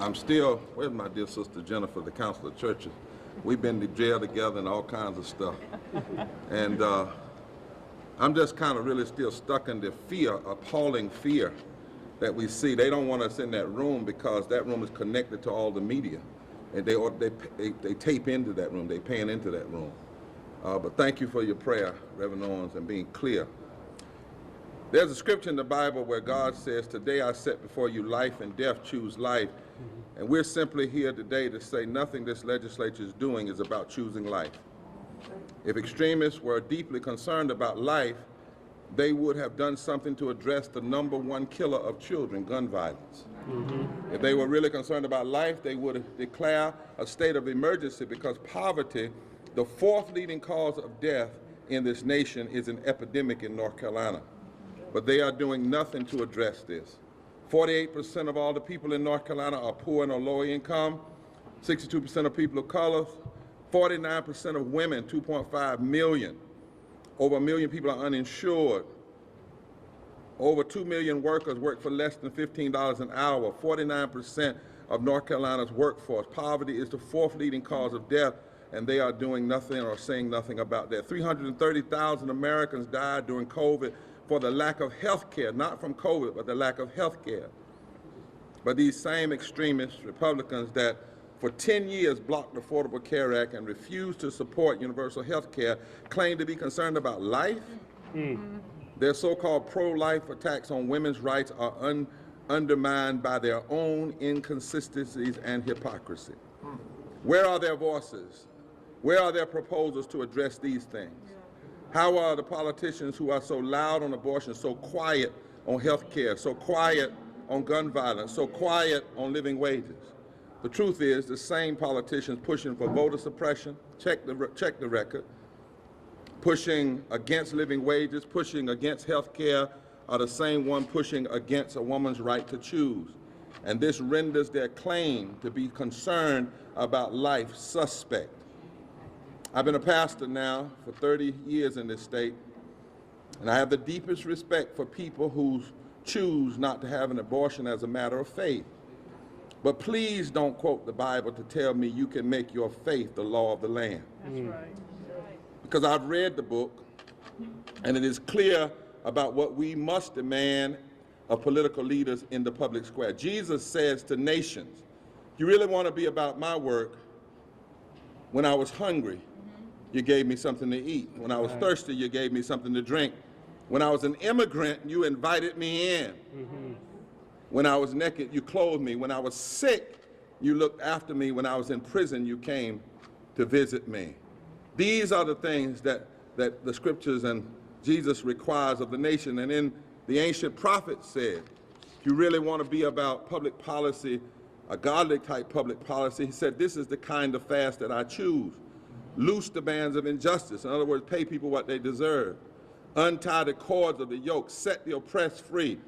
I'm still, where's my dear sister Jennifer, the Council of Churches? We've been to jail together and all kinds of stuff. And I'm just kind of really still stuck in the fear, appalling fear that we see. They don't want us in that room because that room is connected to all the media. And they tape into that room, they pan into that room. But thank you for your prayer, Reverend Owens, and being clear. There's a scripture in the Bible where God says, today I set before you life and death, choose life. And we're simply here today to say nothing this legislature is doing is about choosing life. If extremists were deeply concerned about life, they would have done something to address the #1 killer of children, gun violence. If they were really concerned about life, they would declare a state of emergency, because poverty, the 4th leading cause of death in this nation, is an epidemic in North Carolina. But they are doing nothing to address this. 48% of all the people in North Carolina are poor and or low income, 62% of people of color, 49% of women, 2.5 million. Over 1 million people are uninsured. Over 2 million workers work for less than $15 an hour, 49% of North Carolina's workforce. Poverty is the 4th leading cause of death, and they are doing nothing or saying nothing about that. 330,000 Americans died during COVID for the lack of health care, not from COVID, but the lack of health care. But these same extremist Republicans that for 10 years blocked the Affordable Care Act and refused to support universal health care claim to be concerned about life. Their so-called pro-life attacks on women's rights are undermined by their own inconsistencies and hypocrisy. Where are their voices? Where are their proposals to address these things? How are the politicians who are so loud on abortion, so quiet on health care, so quiet on gun violence, so quiet on living wages? The truth is, the same politicians pushing for voter suppression, check the record, pushing against living wages, pushing against health care, are the same one pushing against a woman's right to choose. And this renders their claim to be concerned about life suspect. I've been a pastor now for 30 years in this state, and I have the deepest respect for people who choose not to have an abortion as a matter of faith. But please don't quote the Bible to tell me you can make your faith the law of the land. That's right. Because I've read the book, and it is clear about what we must demand of political leaders in the public square. Jesus says to nations, you really want to be about my work? When I was hungry, you gave me something to eat. When I was thirsty, you gave me something to drink. When I was an immigrant, you invited me in. When I was naked, you clothed me. When I was sick, you looked after me. When I was in prison, you came to visit me. These are the things that the scriptures and Jesus requires of the nation. And then the ancient prophets said, if you really want to be about public policy, a godly type public policy, he said, this is the kind of fast that I choose. Loose the bands of injustice. In other words, pay people what they deserve. Untie the cords of the yoke. Set the oppressed free.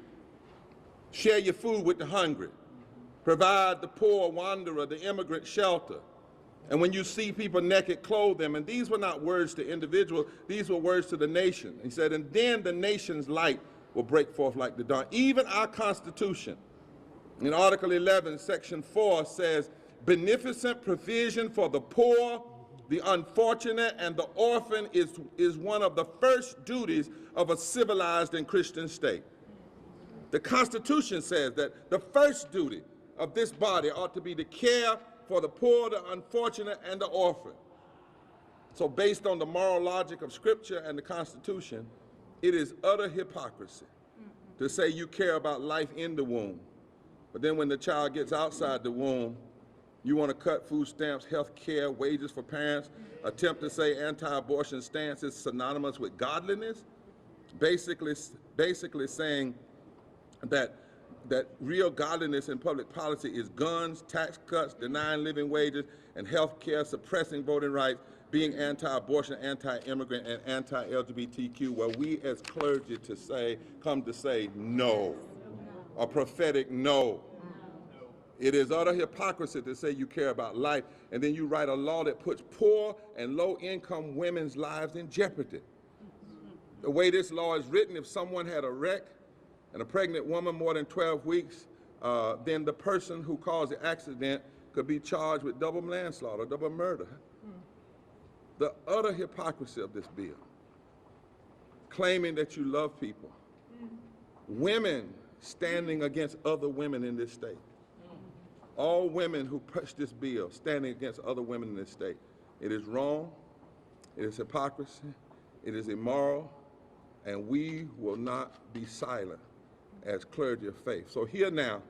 Share your food with the hungry. Provide the poor wanderer, the immigrant, shelter. And when you see people naked, clothe them. And these were not words to individuals. These were words to the nation. He said, and then the nation's light will break forth like the dawn. Even our Constitution, in Article 11, Section 4, says, beneficent provision for the poor, the unfortunate, and the orphan is one of the first duties of a civilized and Christian state. The Constitution says that the first duty of this body ought to be to care for the poor, the unfortunate, and the orphan. So based on the moral logic of Scripture and the Constitution, it is utter hypocrisy to say you care about life in the womb, but then when the child gets outside the womb, you want to cut food stamps, health care, wages for parents, attempt to say anti-abortion stance is synonymous with godliness, basically saying that real godliness in public policy is guns, tax cuts, denying living wages, and health care, suppressing voting rights, being anti-abortion, anti-immigrant, and anti-LGBTQ, where we as clergy come to say no, a prophetic no. It is utter hypocrisy to say you care about life, and then you write a law that puts poor and low-income women's lives in jeopardy. The way this law is written, if someone had a wreck and a pregnant woman more than 12 weeks then the person who caused the accident could be charged with double manslaughter, double murder. The utter hypocrisy of this bill, claiming that you love people, women standing against other women in this state. All women who push this bill standing against other women in this state. It is wrong, it is hypocrisy, it is immoral, and we will not be silent as clergy of faith. So here now,